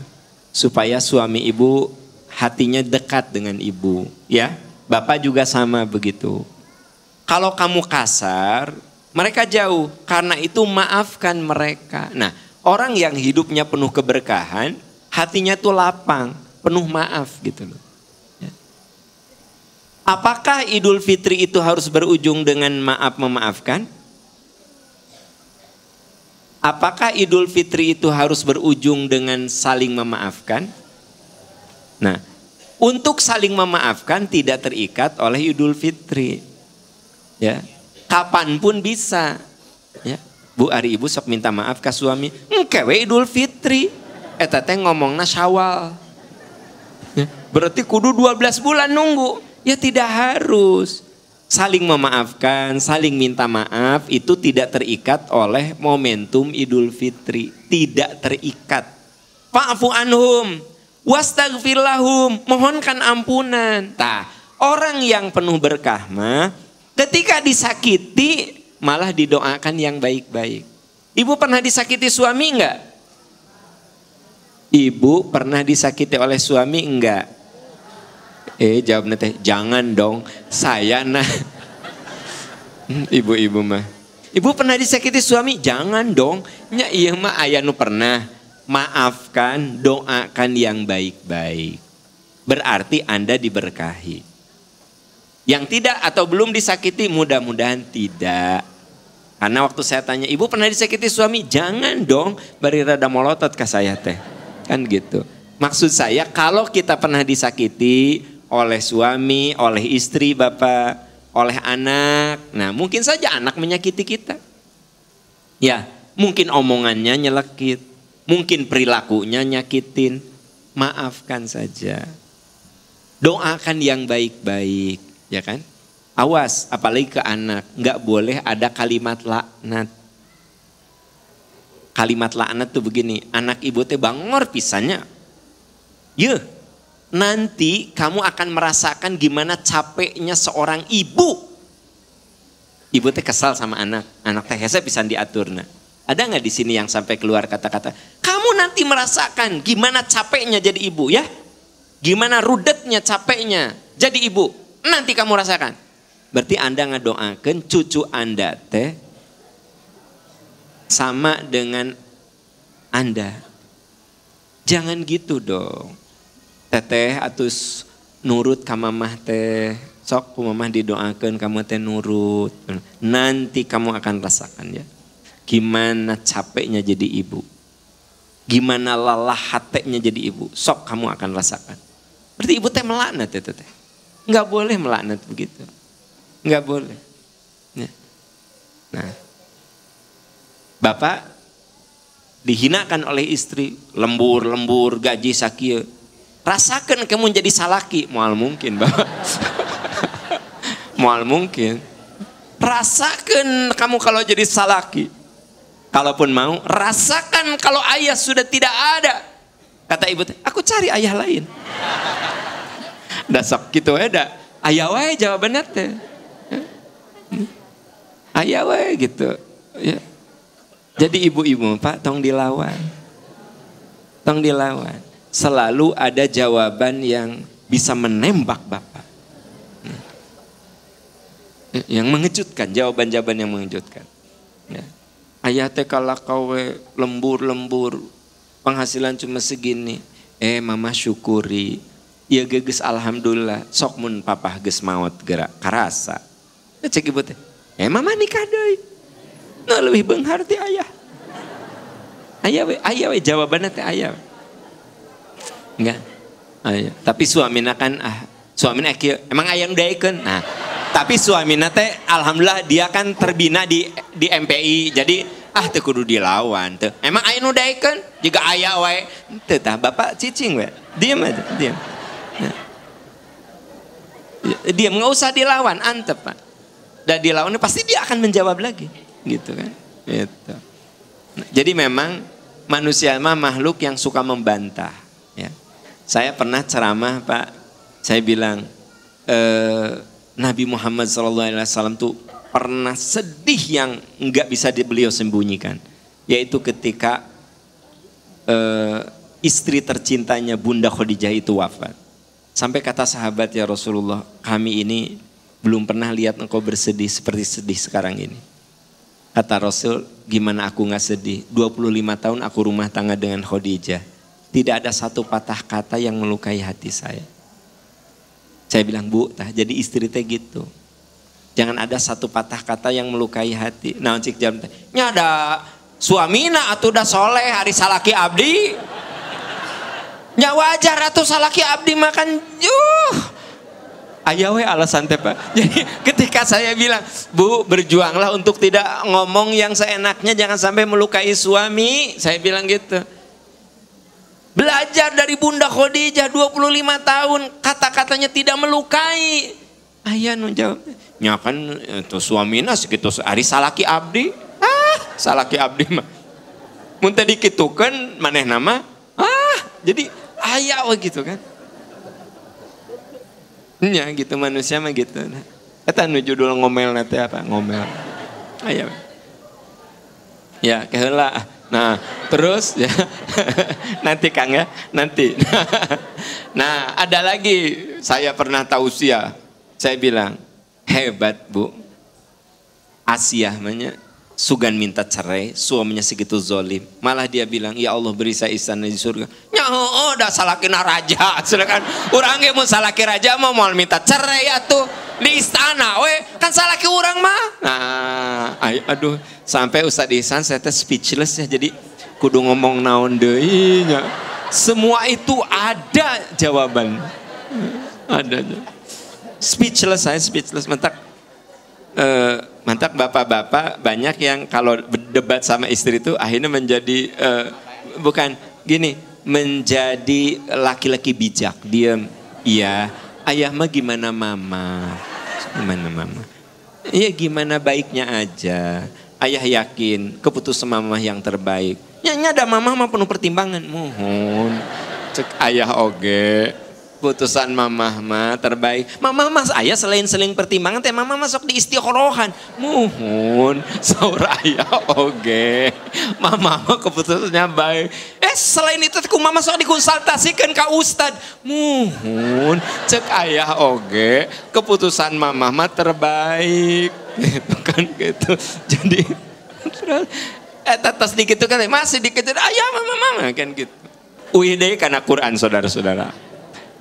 supaya suami ibu hatinya dekat dengan ibu, ya. Bapak juga sama begitu. Kalau kamu kasar, mereka jauh, karena itu maafkan mereka. Nah, orang yang hidupnya penuh keberkahan, hatinya tuh lapang, penuh maaf gitu loh. Apakah Idul Fitri itu harus berujung dengan maaf memaafkan? Apakah Idul Fitri itu harus berujung dengan saling memaafkan? Nah, untuk saling memaafkan tidak terikat oleh Idul Fitri. Ya, kapanpun bisa. Ya, Bu, hari ibu sok minta maaf ke suami. Kewe Idul Fitri. Eta teh ngomongna Syawal. Ya, berarti kudu 12 bulan nunggu. Ya tidak harus. Saling memaafkan, saling minta maaf itu tidak terikat oleh momentum Idul Fitri. Tidak terikat. Fa'fu anhum, wastaghfir lahum, mohonkan ampunan. Tah, orang yang penuh berkah mah ketika disakiti malah didoakan yang baik-baik. Ibu pernah disakiti suami enggak? Ibu pernah disakiti oleh suami enggak? Jawabnya teh jangan dong, saya nah. Ibu-ibu mah. Ibu pernah disakiti suami? Jangan dong. Nya iya mah aya nu pernah. maafkan, doakan yang baik-baik. Berarti Anda diberkahi. Yang tidak atau belum disakiti mudah-mudahan tidak. Karena waktu saya tanya, ibu pernah disakiti suami? Jangan dong, bari rada molotot ke saya teh. Kan gitu. Maksud saya kalau kita pernah disakiti oleh suami, oleh istri bapak, oleh anak. Nah mungkin saja anak menyakiti kita. Ya mungkin omongannya nyelekit. Mungkin perilakunya nyakitin. Maafkan saja. Doakan yang baik-baik, ya kan? Awas, apalagi ke anak, nggak boleh ada kalimat laknat. Kalimat laknat tuh begini, anak ibu teh bangor pisannya. Ye, nanti kamu akan merasakan gimana capeknya seorang ibu. Ibu teh kesal sama anak teh hese pisan diaturna. Ada nggak di sini yang sampai keluar kata-kata, kamu nanti merasakan gimana capeknya jadi ibu ya? Gimana rudetnya, capeknya jadi ibu. Nanti kamu rasakan. Berarti Anda ngedoakan cucu Anda teh sama dengan Anda. Jangan gitu dong. Teteh atus nurut ka mamah teh. Sok ku mamah didoakan kamu teh nurut. Nanti kamu akan rasakan ya. Gimana capeknya jadi ibu. Gimana lelah hatinya jadi ibu. Sok kamu akan rasakan. Berarti ibu teh melaknat itu teh. Enggak boleh melaknat begitu. Enggak boleh. Ya. Nah. Bapak dihinakan oleh istri, lembur gaji sakieu. Rasakan kamu jadi salaki, moal mungkin Bapak. Moal mungkin. Rasakan kamu kalau jadi salaki. Kalaupun mau, rasakan kalau ayah sudah tidak ada. Kata ibu, aku cari ayah lain. Dasok gitu ada. Ayah wae jawabannya teh. Ayah wae gitu. Ya. Jadi ibu-ibu Pak, tong dilawan. Tong dilawan. Selalu ada jawaban yang bisa menembak Bapak. Yang mengejutkan, jawaban-jawaban yang mengejutkan. Ya. Ayah teh kalau kowe lembur, penghasilan cuma segini. Mama syukuri. Ya geges alhamdulillah. Sok mun papa geus maot gerak karasa. Cek ibu teh. Mama nikah deui. Nah leuwih beunghar ti ayah. Ayah we jawabanna teh ayah. Enggak. Ayah. Tapi suamina kan suamina kieu emang aya nu daekeun. Nah, tapi suamina teh alhamdulillah dia kan terbina di MPI. Jadi teu kudu dilawan teu. Emang aya nu daekeun jiga aya wae. Teu tah Bapak cicing we. Diam aja, diam. Nah. Diam enggak usah dilawan, antep Pak. Dan dilawan pasti dia akan menjawab lagi, gitu kan? Gitu. Nah, jadi memang manusia mah makhluk yang suka membantah. Ya. Saya pernah ceramah Pak, saya bilang Nabi Muhammad SAW tuh pernah sedih yang nggak bisa beliau sembunyikan, yaitu ketika istri tercintanya Bunda Khadijah itu wafat. Sampai kata sahabat, ya Rasulullah, kami ini belum pernah lihat engkau bersedih seperti sedih sekarang ini. Kata Rasul, gimana aku gak sedih? 25 tahun aku rumah tangga dengan Khadijah. Tidak ada satu patah kata yang melukai hati saya. Saya bilang, Bu, jadi istri teh gitu. Jangan ada satu patah kata yang melukai hati. Nah, cik jam teh, nyada suamina atuh da soleh hari salaki abdi. Nya wajar atuh salaki abdi makan aya we alasan teh Pak. Jadi ketika saya bilang, Bu, berjuanglah untuk tidak ngomong yang seenaknya, jangan sampai melukai suami. Saya bilang gitu. Belajar dari Bunda Khadijah 25 tahun, kata-katanya tidak melukai. Aya nu jawab, nya kan itu suamina segitu ari salaki abdi. Salaki abdi mah. Mun teh dikitukeun manehna mah jadi aya we gitu kan. Ya gitu manusia mah gitu. Eta nu judul ngomel nanti apa? Ngomel. Aya. Ya, keheula. Nah, terus ya. Nanti Kang ya, nanti. Nah, ada lagi saya pernah tausiah. Saya bilang, hebat Bu. Asiah namanya. Sugan minta cerai, suaminya segitu zolim. Malah dia bilang, ya Allah beri saya istana di surga. Nyaho, dah salakina raja. Sedangkan orang yang mau salaki raja mau minta cerai atuh di istana. Kan salaki orang mah. Nah, aduh, sampai Ustaz Ihsan saya speechless ya. Jadi kudu ngomong naon deui nya. Semua itu ada jawaban. Ada. Speechless, saya speechless. Mantap bapak-bapak banyak yang kalau berdebat sama istri itu akhirnya menjadi bukan gini, menjadi laki-laki bijak, diam. Iya, ayah mah gimana mama? Gimana mama? Iya gimana baiknya aja. Ayah yakin keputusan mama yang terbaik. Nya ada mama mah penuh pertimbangan. Mohon. Cek ayah oge. Putusan mamah mah terbaik. Mamah mas ayah selain pertimbangan teh mamah masuk di istiqorohan. Muhun saur ayah oge. Mamah mah keputusannya baik. Selain itu ku mamah sok dikonsultasikan ka ustad. Muhun cek ayah oge. Keputusan mamah mah terbaik. Gitu kan gitu. Jadi atas dikit itu kan masih dikit ayah mama kan gitu. Uih deh karena Quran saudara-saudara.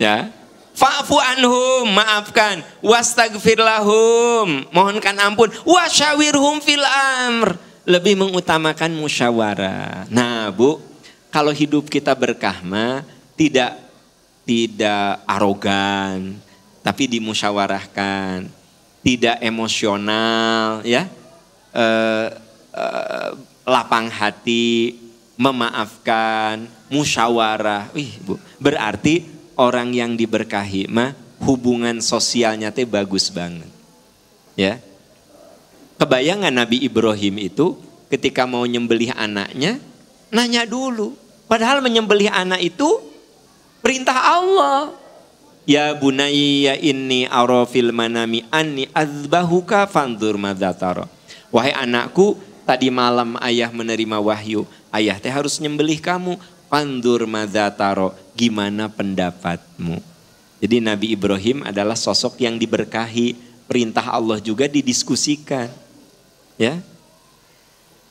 Ya, fa'fu anhum, maafkan, wastagfir lahum, mohonkan ampun, wasyawirhum fil amr, lebih mengutamakan musyawarah. Nah, Bu, kalau hidup kita berkah mah tidak arogan, tapi dimusyawarahkan, tidak emosional, ya, lapang hati, memaafkan, musyawarah. Bu, berarti orang yang diberkahi mah hubungan sosialnya teh bagus banget. Ya. Kebayangan Nabi Ibrahim itu ketika mau nyembelih anaknya nanya dulu. Padahal menyembelih anak itu perintah Allah. Ya bunayya inni ara fil manami anni azbahuka fanzur madza tara. Wahai anakku, tadi malam ayah menerima wahyu. Ayah teh harus nyembelih kamu. Fandur madzataro, gimana pendapatmu? Jadi Nabi Ibrahim adalah sosok yang diberkahi, perintah Allah juga didiskusikan. Ya,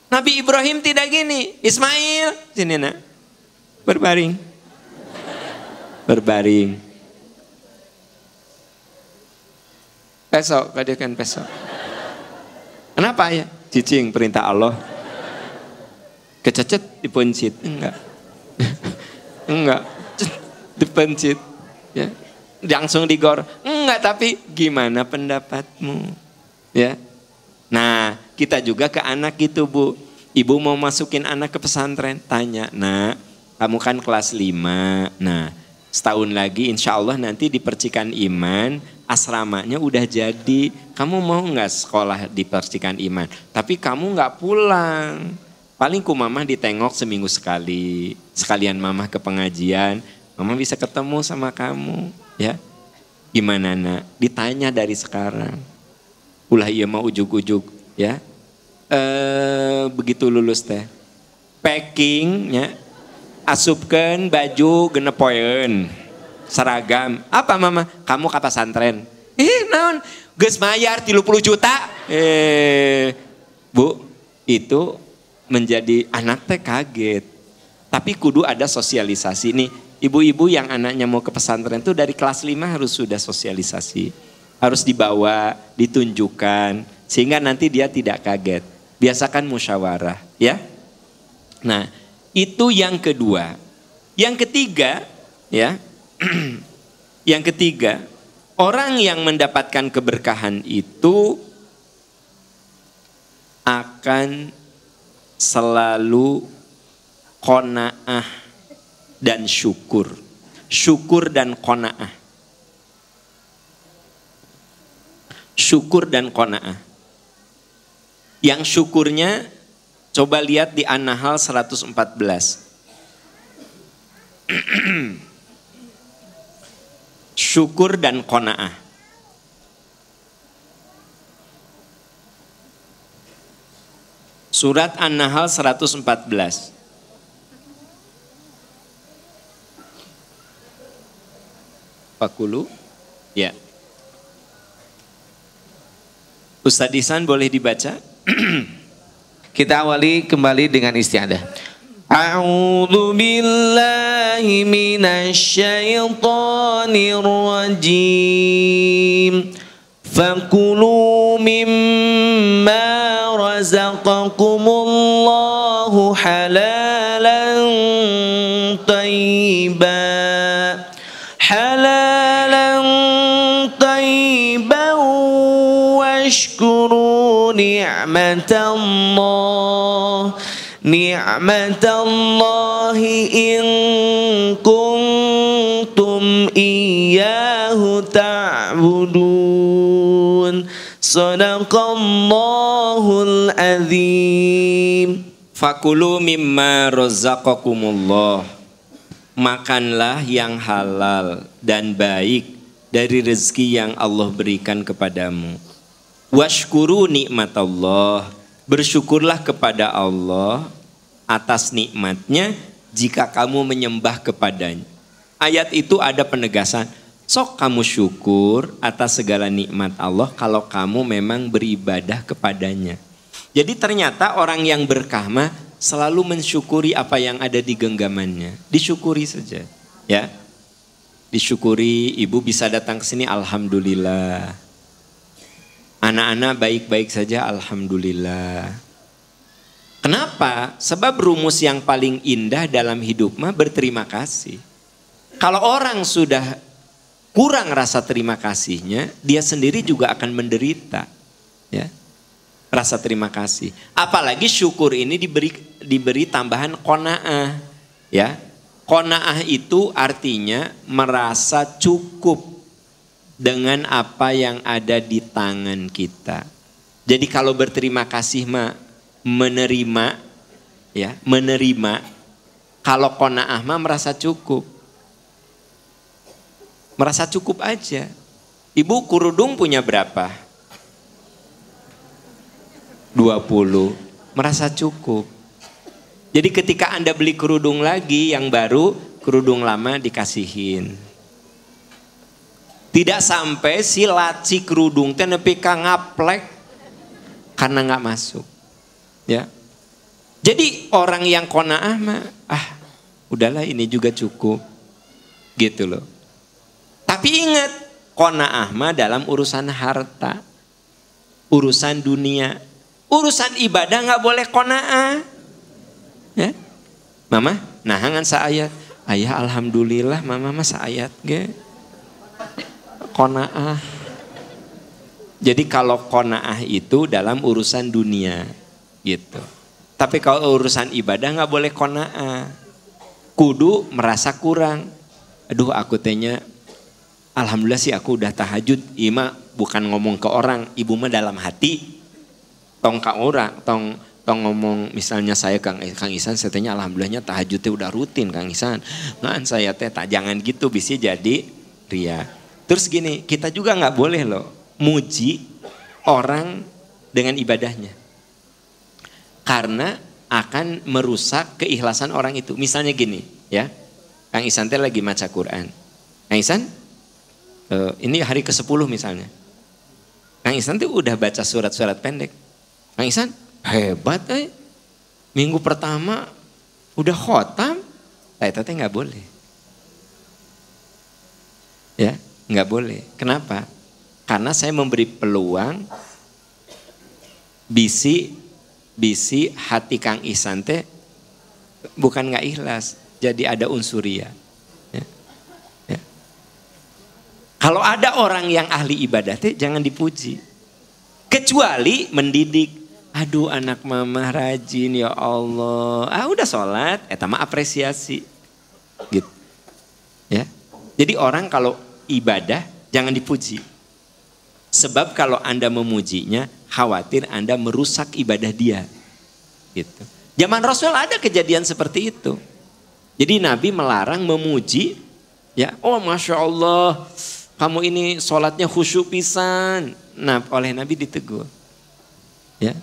Nabi Ibrahim tidak gini, Ismail, sini nak, berbaring, besok, kadakan besok. Kenapa ya? Cicing perintah Allah, kececet dipencit, enggak, dipencit, ya, langsung digor, enggak, tapi gimana pendapatmu, ya. Nah, kita juga ke anak gitu Bu, ibu mau masukin anak ke pesantren, tanya, nak, kamu kan kelas 5, nah setahun lagi insya Allah nanti di Percikan Iman, asramanya udah jadi, kamu mau nggak sekolah di Percikan Iman, tapi kamu nggak pulang. Paling ku mama ditengok seminggu sekali. Sekalian mama ke pengajian. Mama bisa ketemu sama kamu. Ya, gimana nak? Ditanya dari sekarang. Ulah iya mah ujuk-ujuk. Ya, begitu lulus teh. Packing, ya. Asupkan baju genep poeun. Seragam. Apa mama? Kamu ke pesantren. Naon? Geus mayar 30 juta. Bu, itu menjadi anak teh kaget. Tapi kudu ada sosialisasi nih. Ibu-ibu yang anaknya mau ke pesantren itu dari kelas 5 harus sudah sosialisasi. Harus dibawa, ditunjukkan. Sehingga nanti dia tidak kaget. Biasakan musyawarah. Ya. Nah, itu yang kedua. Yang ketiga, ya. Yang ketiga, orang yang mendapatkan keberkahan itu akan selalu qanaah dan syukur. Syukur dan qanaah. Syukur dan qanaah. Yang syukurnya coba lihat di An-Nahl 114. Syukur dan qanaah. Surat An-Nahl 114. Pakulu, ya. Ustadz Ihsan boleh dibaca? Kita awali kembali dengan isti'adzah. A'udzu billahi minasyaitonir rajim. Fakulu mimma razaqakumullahu halalan tayyiban. Halalan tayyiban washkuru ni'matallahi in kuntum iyyahu ta'budun. Sadaqallahul azim. Fakulu mimma razaqakumullah. Makanlah yang halal dan baik dari rezeki yang Allah berikan kepadamu. Washkuru nikmatallah. Bersyukurlah kepada Allah atas nikmatnya jika kamu menyembah kepadanya. Ayat itu ada penegasan, sok kamu syukur atas segala nikmat Allah kalau kamu memang beribadah kepadanya. Jadi ternyata orang yang berkah mah selalu mensyukuri apa yang ada di genggamannya. Disyukuri saja, ya. Disyukuri, ibu bisa datang ke sini, alhamdulillah. Anak-anak baik-baik saja, alhamdulillah. Kenapa? Sebab rumus yang paling indah dalam hidup mah berterima kasih. Kalau orang sudah kurang rasa terima kasihnya, dia sendiri juga akan menderita, ya. Rasa terima kasih. Apalagi syukur ini diberi tambahan qanaah, ya. Qanaah itu artinya merasa cukup dengan apa yang ada di tangan kita. Jadi kalau berterima kasih mah menerima, ya, menerima. Kalau qanaah mah merasa cukup. Merasa cukup aja. Ibu kerudung punya berapa? 20. Merasa cukup. Jadi ketika Anda beli kerudung lagi yang baru, kerudung lama dikasihin. Tidak sampai si laci kerudung teh nepi ka ngaplek karena nggak masuk, ya. Jadi orang yang qanaah mah, udahlah ini juga cukup, gitu loh. Tapi ingat, qanaah mah dalam urusan harta, urusan dunia, urusan ibadah nggak boleh qanaah, ya. Mama, nahangan saayat, ayah alhamdulillah, mama mah saayat ge. Qanaah. Jadi kalau qanaah itu dalam urusan dunia gitu. Tapi kalau urusan ibadah nggak boleh qanaah. Kudu merasa kurang. Aduh aku tehnya alhamdulillah sih aku udah tahajud. Ima bukan ngomong ke orang, ibu mah dalam hati. Tong ka orang, tong ngomong misalnya saya Kang Ihsan saya tanya alhamdulillahnya tahajudnya udah rutin Kang Ihsan. Ngan saya teh jangan gitu bisa jadi ria. Terus gini, kita juga nggak boleh loh muji orang dengan ibadahnya. Karena akan merusak keikhlasan orang itu. Misalnya gini, ya. Kang Ihsan teh lagi baca Quran. Kang Ihsan, ini hari ke-10 misalnya. Kang Ihsan tuh udah baca surat-surat pendek. Kang Ihsan, hebat minggu pertama udah khotam. Itu teh nggak boleh. Ya. Nggak boleh. Kenapa? Karena saya memberi peluang bisi hati Kang Ihsan teh bukan nggak ikhlas, jadi ada unsuria. Ya. Ya. Kalau ada orang yang ahli ibadah teh jangan dipuji, kecuali mendidik. Aduh anak mama rajin ya Allah, udah sholat, eta mah apresiasi, gitu. Ya. Jadi orang kalau ibadah jangan dipuji. Sebab kalau Anda memujinya, khawatir Anda merusak ibadah dia. Gitu. Zaman Rasul ada kejadian seperti itu. Jadi Nabi melarang memuji, ya, oh Masya Allah, kamu ini sholatnya khusyuk pisan. Nah, oleh Nabi ditegur. Ya.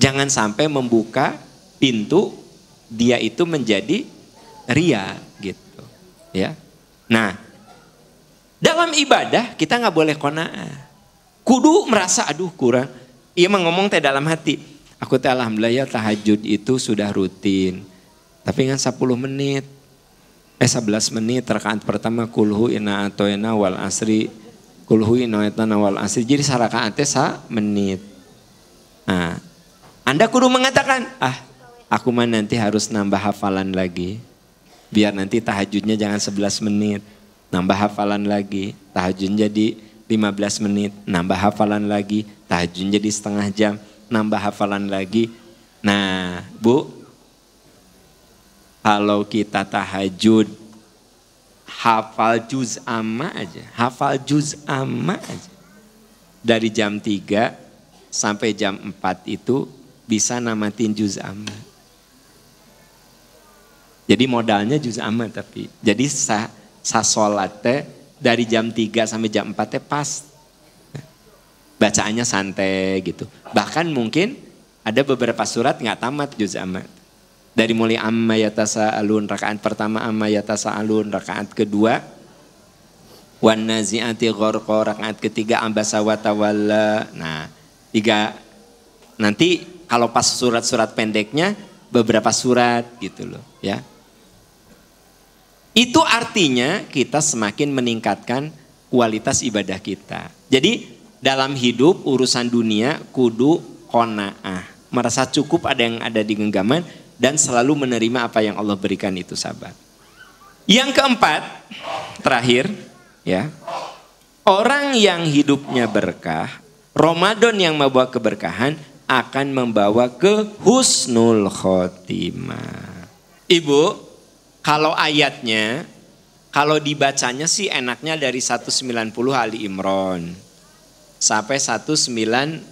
Jangan sampai membuka pintu dia itu menjadi ria gitu. Ya. Nah, dalam ibadah kita nggak boleh qanaah. Kudu merasa aduh kurang. Ia mah ngomong teh dalam hati. Aku teh alhamdulillah ya tahajud itu sudah rutin. Tapi kan 10 menit. 11 menit rakaat pertama kulhu inna atoyna wal asri kulhu inna atoyna wal asri. Jadi sarakaat teh 1 menit. Nah, Anda kudu mengatakan, aku mah nanti harus nambah hafalan lagi. Biar nanti tahajudnya jangan 11 menit. Nambah hafalan lagi. Tahajudnya jadi 15 menit. Nambah hafalan lagi. Tahajudnya jadi setengah jam. Nambah hafalan lagi. Nah, Bu, kalau kita tahajud, hafal juz amma aja. Hafal juz amma aja. Dari jam 3 sampai jam 4 itu bisa namatin juz amma. Jadi modalnya juz amma tapi. Jadi sa sholat teh dari jam 3 sampai jam 4 teh pas. Bacaannya santai gitu. Bahkan mungkin ada beberapa surat nggak tamat juz amma. Dari mulai amma yatasa'alun, rakaat pertama amma yatasa'alun, rakaat kedua wan nazi'ati gharqa, rakaat ketiga ambasa wa tawalla. Nah, 3 nanti kalau pas surat-surat pendeknya beberapa surat gitu loh ya. Itu artinya kita semakin meningkatkan kualitas ibadah kita. Jadi dalam hidup urusan dunia kudu qanaah, merasa cukup ada yang ada di genggaman dan selalu menerima apa yang Allah berikan itu sabar. Yang keempat, terakhir ya. Orang yang hidupnya berkah, Ramadan yang membawa keberkahan akan membawa ke husnul khotimah. Ibu, kalau ayatnya, kalau dibacanya sih enaknya dari 190 Ali Imran sampai 195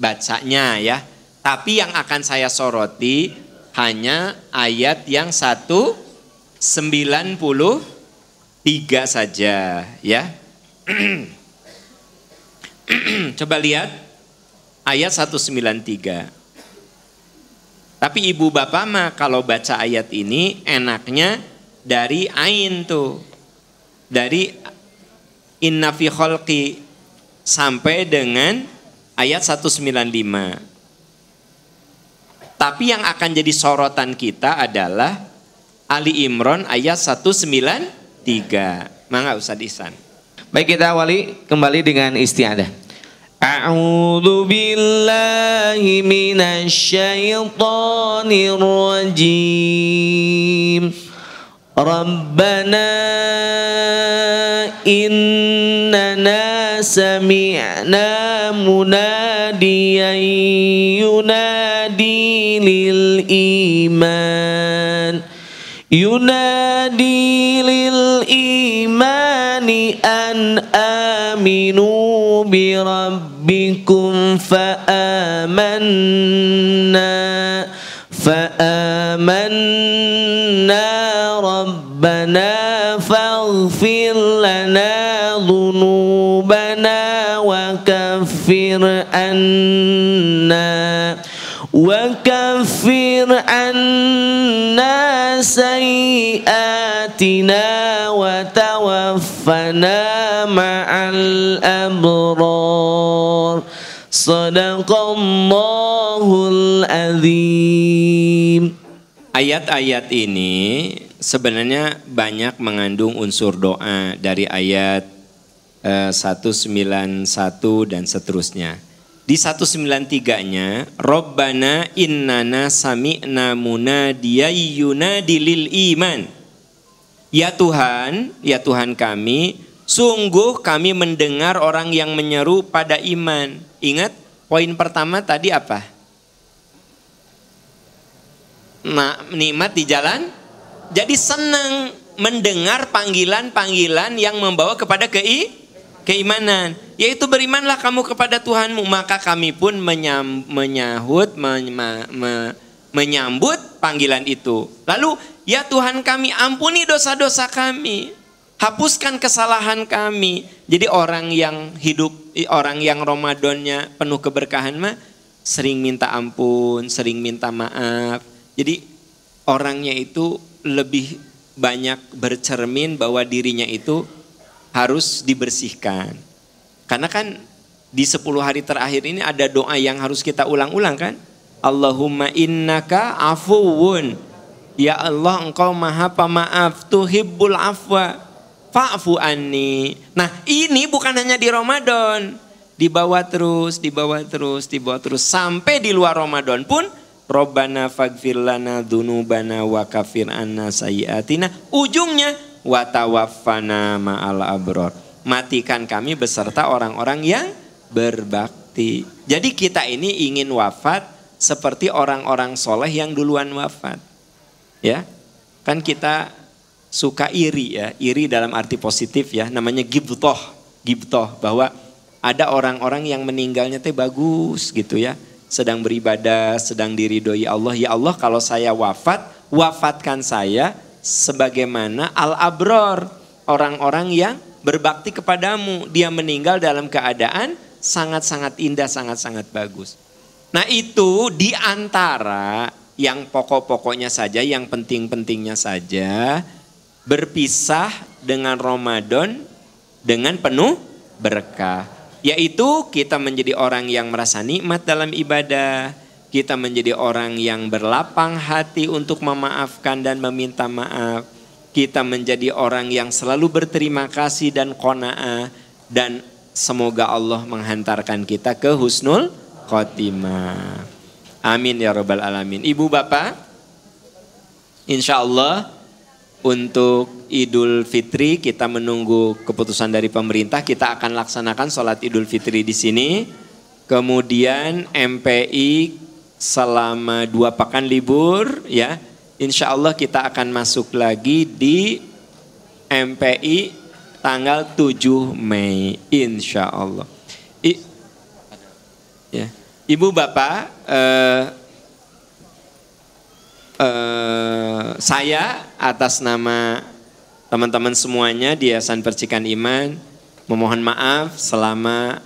bacanya ya. Tapi yang akan saya soroti hanya ayat yang 193 saja ya. Coba lihat ayat 193. Tapi ibu bapak mah kalau baca ayat ini enaknya dari ain tuh. Dari inna fi khalqi sampai dengan ayat 195. Tapi yang akan jadi sorotan kita adalah Ali Imran ayat 193. Mangga Ustaz Ihsan. Baik, kita awali kembali dengan isti'adah. A'udzu billahi minasy syaithanir rajim. Rabbana innana sami'na munadiyan yunadi lil imani an aminu bi rabbikum fa amanna rabbana faghfir lana dhunubana wa kaffir anna sayyi'atina wa tawaffana ma'al abrar. Sadaqallahul azim. Ayat-ayat ini sebenarnya banyak mengandung unsur doa dari ayat 191 dan seterusnya. Di 193-nya, Rabbana innana sami'na munadiyan yunadi lil iman. Ya Tuhan kami, sungguh kami mendengar orang yang menyeru pada iman. Ingat, poin pertama tadi apa? Nah, nikmat di jalan. Jadi senang mendengar panggilan-panggilan yang membawa kepada keimanan. Yaitu berimanlah kamu kepada Tuhanmu. Maka kami pun menyambut panggilan itu. Lalu, ya Tuhan kami, ampuni dosa-dosa kami. Hapuskan kesalahan kami. Jadi orang yang hidup, orang yang Ramadannya penuh keberkahan mah sering minta ampun, sering minta maaf. Jadi orangnya itu lebih banyak bercermin bahwa dirinya itu harus dibersihkan. Karena kan Di 10 hari terakhir ini ada doa yang harus kita ulang-ulang kan? Allahumma innaka afuwun. Ya Allah, engkau maha pemaaf, tuhibbul afwa, fa'fu anni. Nah ini bukan hanya di Ramadan. Dibawa terus, dibawa terus, dibawa terus. Sampai di luar Ramadan pun, Rabbana faghfir lana dzunubana wa kafir anna sayyiatina. Ujungnya, wa tawaffana ma'al abror. Matikan kami beserta orang-orang yang berbakti. Jadi kita ini ingin wafat seperti orang-orang soleh yang duluan wafat. Ya, kan kita suka iri ya, iri dalam arti positif ya, namanya gibtoh, bahwa ada orang-orang yang meninggalnya teh bagus gitu ya, sedang beribadah, sedang diridhoi Allah. Ya Allah, kalau saya wafat, wafatkan saya sebagaimana al-abror, orang-orang yang berbakti kepadamu. Dia meninggal dalam keadaan sangat-sangat indah, sangat-sangat bagus. Nah itu diantara yang pokok-pokoknya saja, yang penting-pentingnya saja, berpisah dengan Ramadan dengan penuh berkah. Yaitu kita menjadi orang yang merasa nikmat dalam ibadah, kita menjadi orang yang berlapang hati untuk memaafkan dan meminta maaf, kita menjadi orang yang selalu berterima kasih dan qanaah, dan semoga Allah menghantarkan kita ke husnul khotimah. Amin ya rabbal alamin. Ibu bapak, insya Allah untuk Idul Fitri kita menunggu keputusan dari pemerintah. Kita akan laksanakan sholat Idul Fitri di sini. Kemudian MPI selama 2 pekan libur ya. Insya Allah kita akan masuk lagi di MPI tanggal 7 Mei. Insya Allah. Ya. Ibu bapak, saya atas nama teman-teman semuanya di Yayasan Percikan Iman memohon maaf selama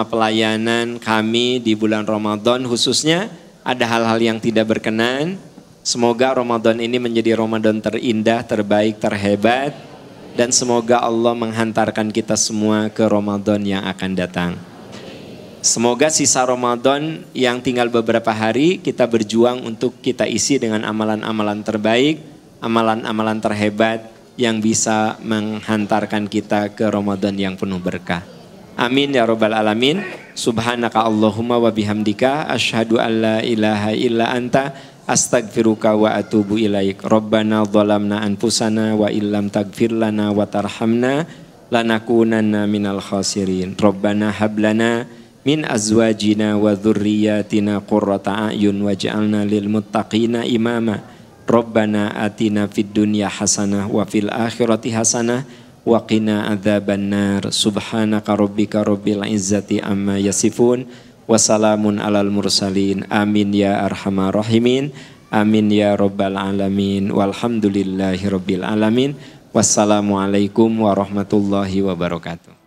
pelayanan kami di bulan Ramadan khususnya ada hal-hal yang tidak berkenan. Semoga Ramadan ini menjadi Ramadan terindah, terbaik, terhebat, dan semoga Allah menghantarkan kita semua ke Ramadan yang akan datang. Semoga sisa Ramadan yang tinggal beberapa hari kita berjuang untuk kita isi dengan amalan-amalan terbaik, amalan-amalan terhebat yang bisa menghantarkan kita ke Ramadan yang penuh berkah. Amin ya rabbal alamin. Subhanaka Allahumma wa bihamdika asyhadu an la ilaha illa anta astaghfiruka wa atubu ilaik. Rabbana dhalamna anfusana wa illam taghfir lana wa tarhamna lanakunanna minal khasirin. Rabbana hablana min azwajina wa dzurriyyatina qurrata a'yun waj'alna lil muttaqina imama. Rabbana atina fid dunya hasanah wa fil akhirati hasanah wa qina adzabannar. Subhanaka rabbika rabbil izzati amma yasifun wa salamun alal mursalin. Amin ya arhamar rahimin. Amin ya rabbal alamin. Walhamdulillahi rabbil alamin. Wassalamualaikum warahmatullahi wabarakatuh.